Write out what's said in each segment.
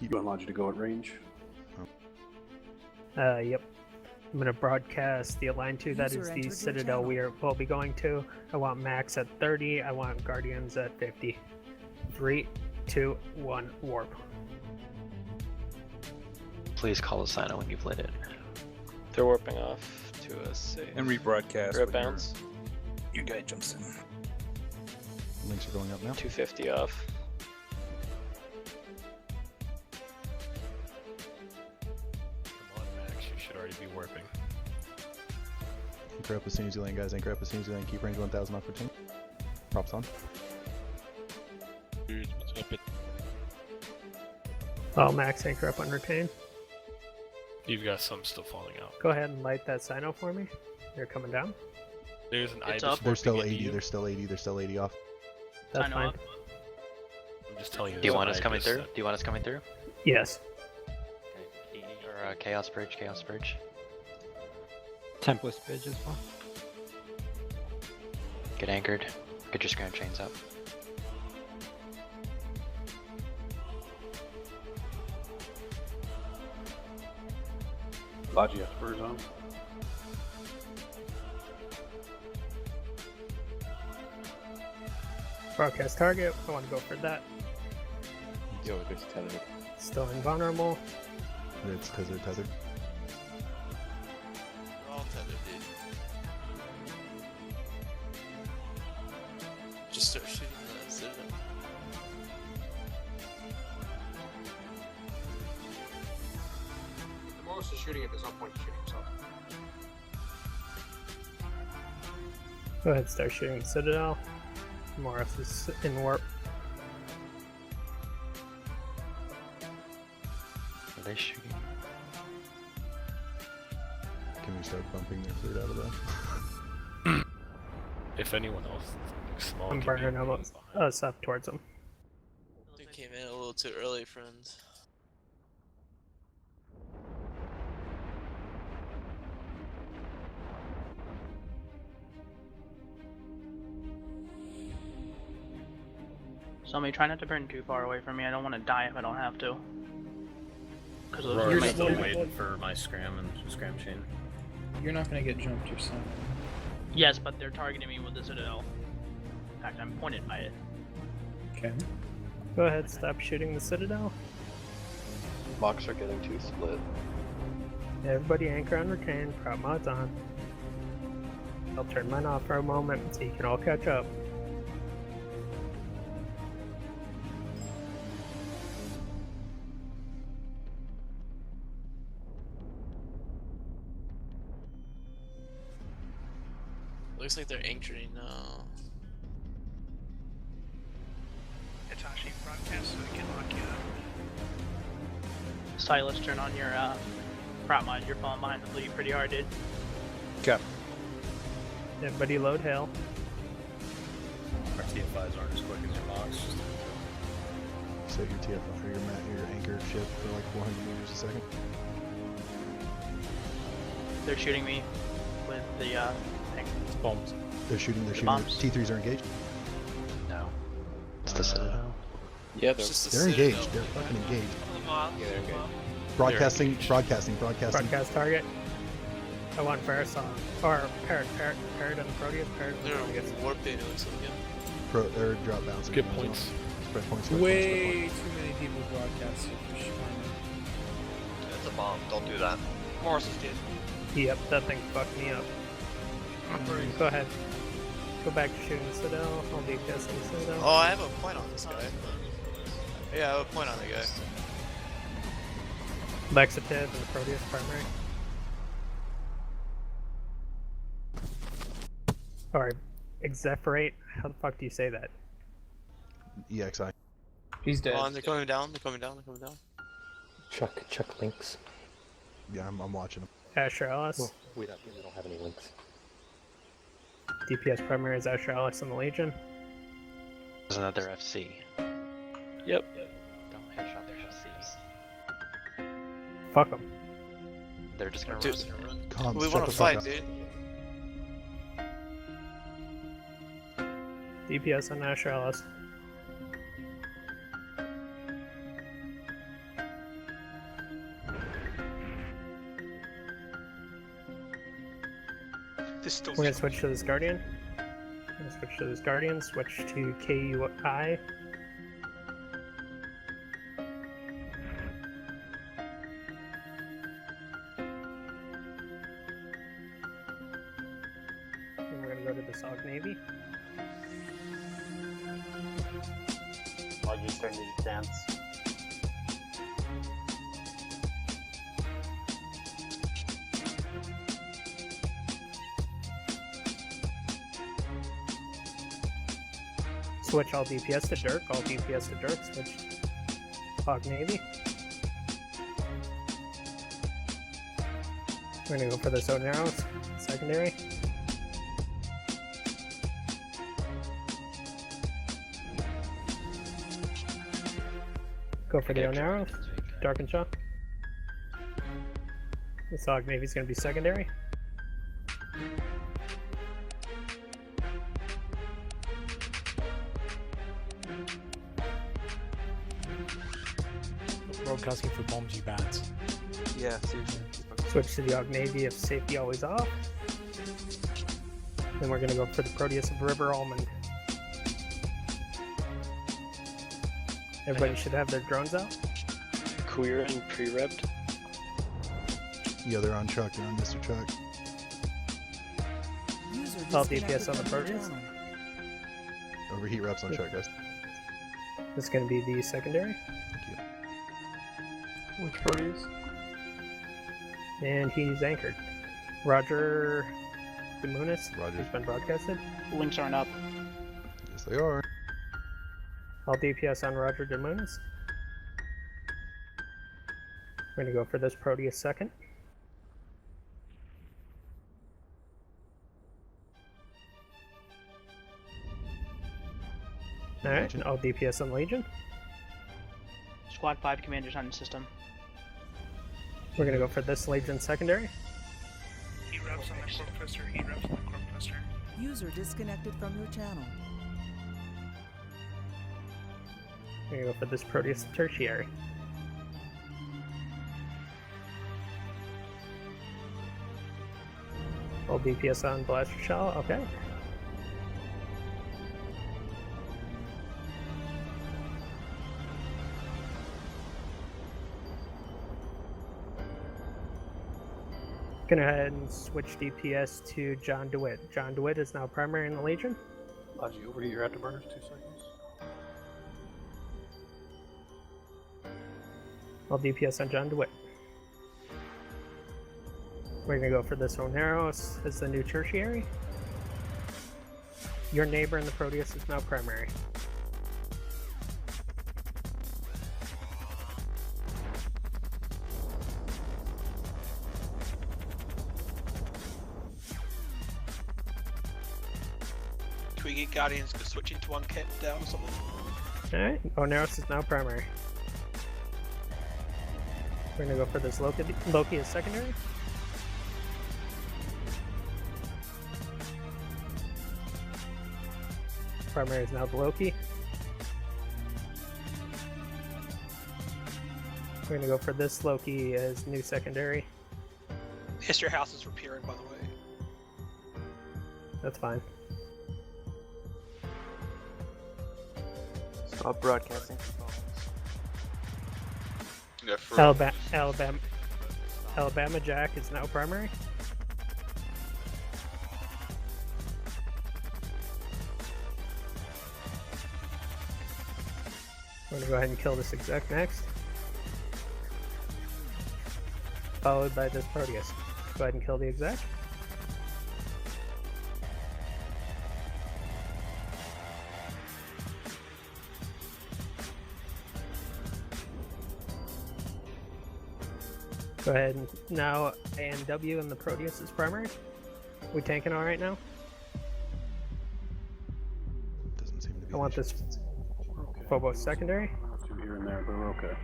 You want Logi to go at range? Yep. I'm gonna broadcast the Align 2, that is the Citadel we'll be going to. I want Max at 30, I want Guardians at 50. 3, 2, 1, warp. Please call a Sino when you've lit it. They're warping off to a safe. And rebroadcast. Rip bounce. Your guy jumps in. Links are going up now. 250 off. Come on, Max, you should already be warping. Anchor up as soon as you land, guys. Anchor up as soon as you land. Keep range 1000 off for 10. Props on. Dude, what's up? Oh, Max, anchor up on retain. You've got some still falling out. Go ahead and light that Sino for me. They're coming down. There's an It's Ibis up. They're still warping 80. into They're still 80. They're still 80 off. That's Sino fine. up. I'm just telling you. Do you there's want an us coming Ibis through? that- Do you want us coming through? Yes. Or Chaos Bridge, Chaos Bridge. Tempest Bridge as well. Get anchored. Get your scram chains up. Logi has spurs on. Broadcast target, I want to go for that. Yo, there's tethered. Still invulnerable. It's because they're tethered. They're all tethered, dude. Just start shooting the Citadel. The Morris is shooting it, there's no point in shooting himself. Go ahead, start shooting the Citadel. Morris is in warp. Are they shooting? Can we start bumping their fleet out of there? If anyone else, small. I'm can be burning behind. us up towards them. They came in a little too early, friends. Somebody try not to burn too far away from me. I don't want to die if I don't have to. Because those Rory's might still be- waiting for my scram and scram chain. You're not gonna get jumped yourself. Yes, but they're targeting me with the Citadel. In fact, I'm pointed by it. Okay. Go ahead, stop shooting the Citadel. Mocks are getting too split. Everybody anchor on retain, prop mods on. I'll turn mine off for a moment so you can all catch up. Looks like they're anchoring now. It's actually broadcast so we can lock you up. Silas, turn on your prop mod. You're falling behind the fleet pretty hard, dude. Cap. Everybody load hail. Our TFIs aren't as quick as your mocks. Set your TF or your anchor ship for like 400 meters a second. They're shooting me with the thing. It's bombs. They're shooting. bombs. T3s are engaged. No. It's the Citadel. Yeah, It's just the They're engaged. Citadel. They're fucking engaged. Yeah, they're engaged. Broadcasting. Broadcasting. Broadcast target. I want Parasol. Or Parrot and Proteus. Parrot and They're Proteus. warping, it looks like. Or drop bouncing. Good as well. points. Spread points. Way too many people broadcasting for sure. That's a bomb. Don't do that. Morris is dead. Yep, that thing fucked me up. Go ahead. Go back to shooting the Citadel. I'll be guessing Citadel. Oh, I have a point on this guy. Yeah, I have a point on the guy. Laxative and the Proteus primary. Or Exeferate. How the fuck do you say that? EXI. He's dead. Come on, they're coming down, they're coming down, they're coming down. Chuck links. Yeah, I'm watching them. Asher Alice. We don't have any links. DPS primary is Asher Alex and the Legion. Isn't that their FC? Yep. Don't headshot their FCs. Fuck them. They're just gonna Dude, run. Comms, we shut want the to fuck fight, up. dude. DPS on Asher Alice. still We're gonna switch to this Guardian. Switch to this Guardian. Switch to KUI. And we're gonna go to the SOG Navy. Apologies, turn to dance. Switch all DPS to Dirk, all DPS to Dirk, switch SOG Navy. We're gonna go for the Zone Arrows, secondary. Go for the Own Arrows, Dark and Shaw. The SOG Navy's gonna be secondary. Broadcasting for bombs, you bans. Yeah, seriously. Switch to the Og Navy if safety always off. Then we're gonna go for the Proteus of River Almond. Everybody should have their drones out. Queer and pre-repped. Yeah, they're on Chuck. They're on Mr. Chuck. All DPS on the Proteus. Overheat reps on Chuck, guys. This is gonna be the secondary. Thank you. Which Proteus? And he's anchored. Roger Demunis Roger. has been broadcasted. Links aren't up. Yes, they are. All DPS on Roger Demunis. We're gonna go for this Proteus second. Alright, and all DPS on Legion. Squad 5 commanders on the system. We're gonna go for this Legion secondary. Heat reps on the Corp Twister. Heat reps on the Corp Twister. User disconnected from your channel. We're gonna go for this Proteus tertiary. All DPS on Blaster Shell, okay. Gonna go ahead and switch DPS to John DeWitt. John DeWitt is now primary in the Legion. Logi, overheat your afterburners, 2 seconds. All DPS on John DeWitt. We're gonna go for this Oneros as the new tertiary. Your neighbor in the Proteus is now primary. Can we get Guardians switching to one kit down or something? Alright, Oneros is now primary. We're gonna go for this Loki as secondary. Primary is now the Loki. We're gonna go for this Loki as new secondary. History House is repairing, by the way. That's fine. Stop broadcasting. Yeah, for Alabama Jack is now primary. We're gonna go ahead and kill this exec next. Followed by this Proteus. Go ahead and kill the exec. Go ahead and now ANW and the Proteus is primary. We tanking all right now? Doesn't seem to be. I want this Phobos secondary. Two here and there, but we're okay.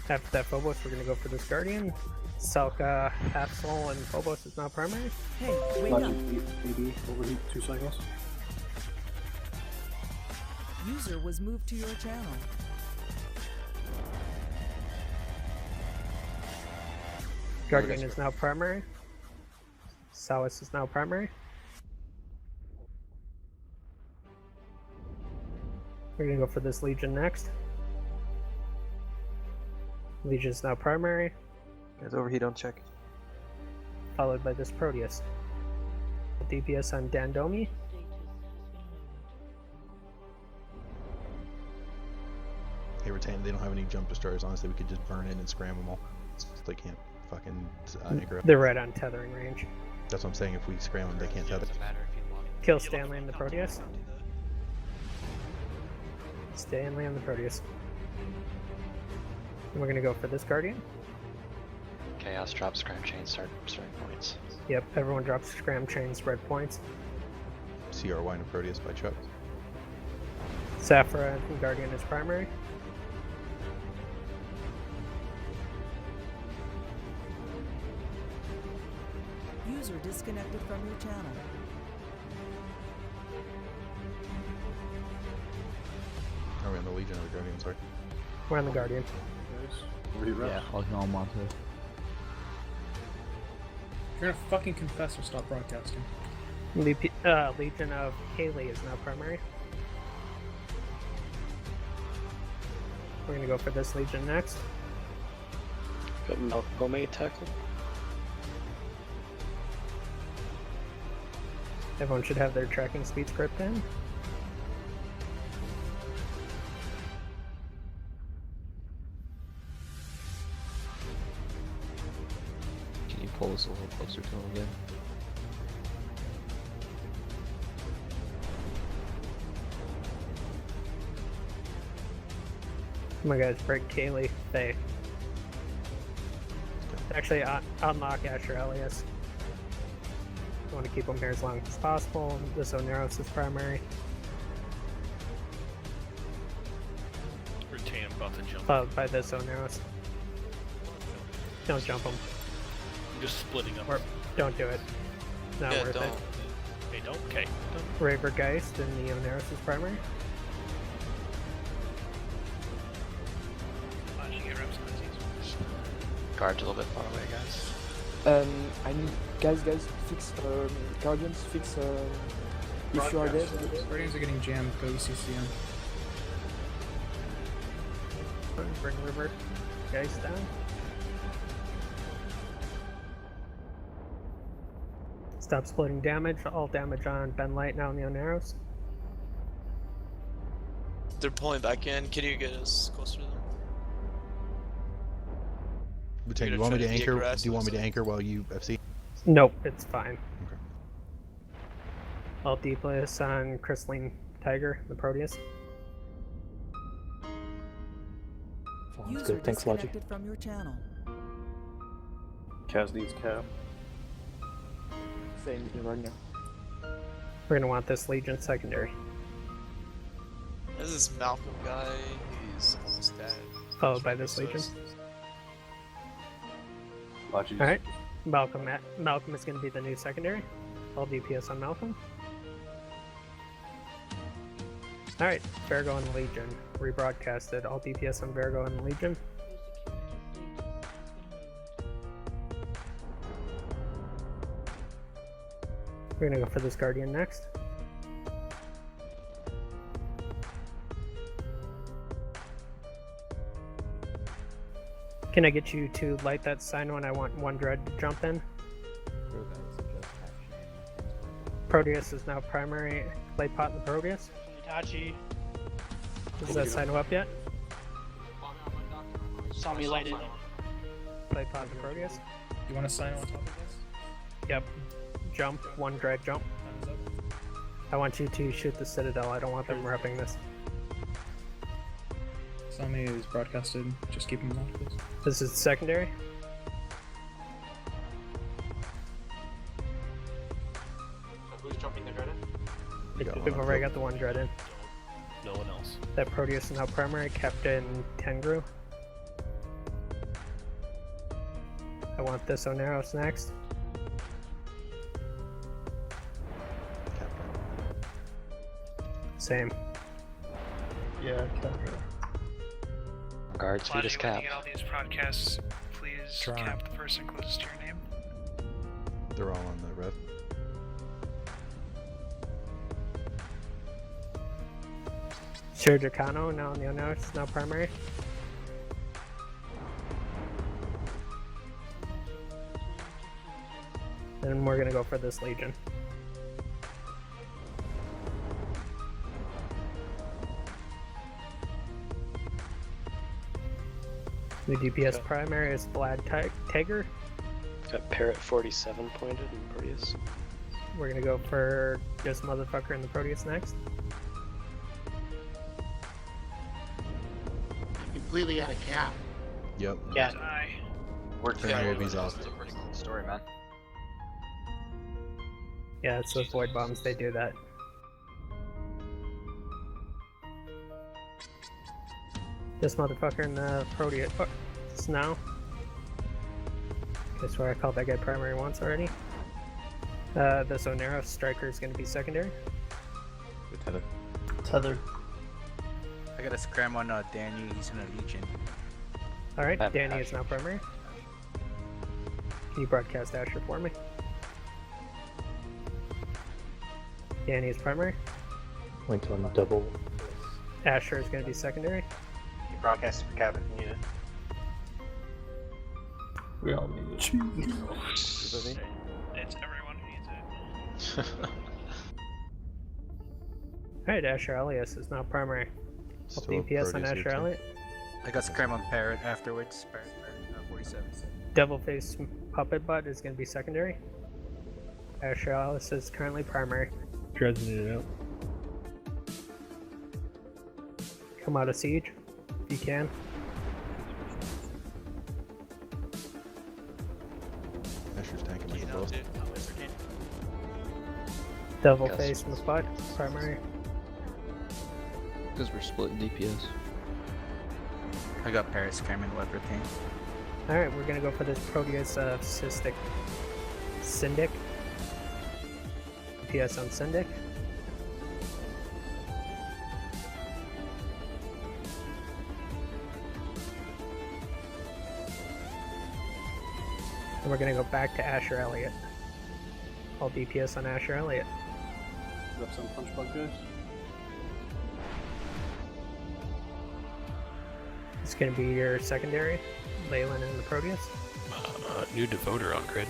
After that Phobos, we're gonna go for this Guardian. Selka, Absol, and Phobos is now primary. Hey, wake up. Maybe overheat 2 cycles. User was moved to your channel. Guardian is now primary. Salas is now primary. We're gonna go for this Legion next. Legion is now primary, Guys, overheat on check. followed by this Proteus. DPS on Dandomi. Hey, Retain, they don't have any jump destroyers. Honestly, we could just burn in and scram them all. They can't fucking anchor up. They're right on tethering range. That's what I'm saying. If we scram them, they can't tether. Doesn't matter if you log in. Kill Stanley and the Proteus. Stanley and the Proteus. And we're gonna go for this Guardian. Chaos drop scram chain starting points. Yep, everyone drops scram chain spread points. CRY and a Proteus by Chuck. Saphira and Guardian is primary. User disconnected from your channel. Are we on the Legion or the Guardian? Sorry. We're on the Guardian. Yeah, I'll go on Monte. If you're gonna fucking confess or stop broadcasting. Legion of Haley is now primary. We're gonna go for this Legion next. Got Malcolm tackle. Everyone should have their tracking speed script in. Can you pull us a little closer to him again? Oh my guys, break Kaylee. They actually unlock Asher Elias. I want to keep them here as long as possible. This Oneros is primary. Retain, I'm about to jump. Followed by this Oneros. Don't jump them. I'm just splitting up. Or don't do it. Not Yeah, worth don't. it. Hey, don't. Okay. Raver Geist and the Oneros is primary. Why don't you get reps on these? Guard's a little bit far away, guys. I need guys fix Guardians, fix if you are dead. Guardians are getting jammed. Go ECCM. Bring River Geist down. Stop splitting damage. All damage on Ben Light now in the Oneros. They're pulling back in. Can you get us closer to them? Retain, do You're you want me trying to to be anchor? Do aggressive, you want me to so- anchor while you FC? Nope, it's fine. Okay. All D-plus on Crystalline Tiger, the Proteus. User disconnected from your channel. Kaz needs cap. Same right now. We're gonna want this Legion secondary. This is Malcolm guy. He's almost dead. Followed by this Legion. Appologies. Alright. Malcolm is gonna be the new secondary. All DPS on Malcolm. Alright, Virgo and Legion. Rebroadcasted. All DPS on Virgo and Legion. We're gonna go for this Guardian next. Can I get you to light that sign when I want one Dread to jump in? Proteus is now primary. Light pot in the Proteus. Itachi, Does that sign up yet? saw me light it. Light pot in the Proteus. You want to sign on top of this? Yep. Jump. One Dread jump. Time's up. I want you to shoot the Citadel. I don't want them repping this. Sami is broadcasted. Just keep him on, please. This is secondary. Who's jumping the Dread in? We got one We've on already top. got the one Dread in. No one else. That Proteus is now primary. Captain Tengru. I want this Oneros next. Same. Yeah, Guard speed is Elijah, when you capped. get all these broadcasts, please Try. cap the person person closest to your name. They're all on the rev. Sure, Dracano, now it's now primary. And we're gonna go for this Legion. The DPS primary is Vlad Tiger. Got Parrot 47 pointed and Proteus. We're gonna go for this motherfucker in the Proteus next. Completely out of cap. Yep. Yeah. We're Turn your OBs off. It's a pretty cool story, man. Yeah, it's those void bombs, they do that. This motherfucker in the Proteus. Oh, it's now. I swear I called that guy primary once already. This Onera striker is going to be secondary. Tethered. I got a scram on Danny, he's in a Legion. Alright, Danny is now primary. Can you broadcast Asher for me? Danny is primary. Went on double. Asher is going to be secondary. Broadcast for Cap if you need it. We all need it. It's everyone who needs it. Alright, Asher Elias is now primary. I'll Still DPS on Proteus here, Asher too. Elliott. I got scram on Parrot afterwards. Parrot 47. Devil-faced Puppet Butt is going to be secondary. Asher Elias is currently primary. Dresden it out. Come out of Siege, if you can. Asher's tanking me as well. Devil-faced Butt, primary. Because we're splitting DPS. I got Parrot scram and Leopard Tank. Alright, we're gonna go for this Proteus Cystic Syndic. DPS on Syndic. And we're gonna go back to Asher Elliott. All DPS on Asher Elliott. Got some punch bug guys. It's gonna be your secondary, Leyland and the Proteus. New devoter on grid.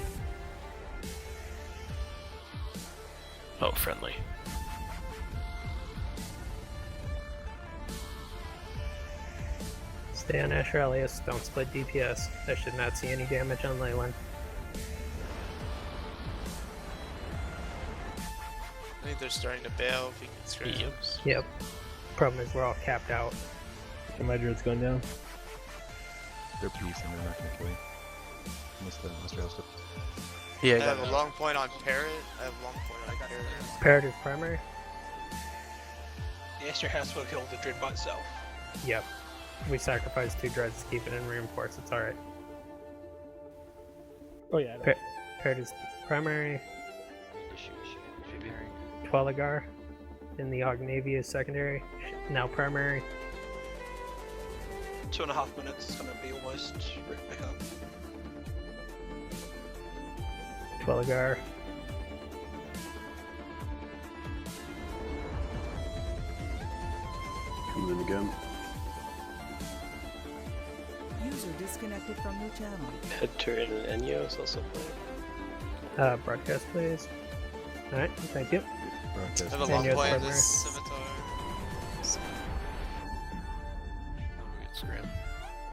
Oh, friendly. Stay on Asher Elias, don't split DPS. I should not see any damage on Leyland. I think they're starting to bail if you can scram. Yep. Problem is we're all capped out. My dread's going down. They're beasts and they're not gonna kill you. Unless the Australians do. Yeah, I have a long point on Parrot. I have a long point on Parrot. Parrot is primary? The Esther House will kill the Dread by itself. Yep. We sacrificed 2 dreads to keep it in reinforce, it's alright. Oh yeah. Parrot is primary. Should be right. Twaligar in the Ognavia is secondary. Now primary. 2.5 minutes, it's gonna be almost ripped back up. Twaligar. Coming in again. User disconnected from your channel. Head turret and Enyo is also playing. Broadcast please. Alright, thank you. Broadcast. I have a And long yours point on primary. this Scimitar. Get scram.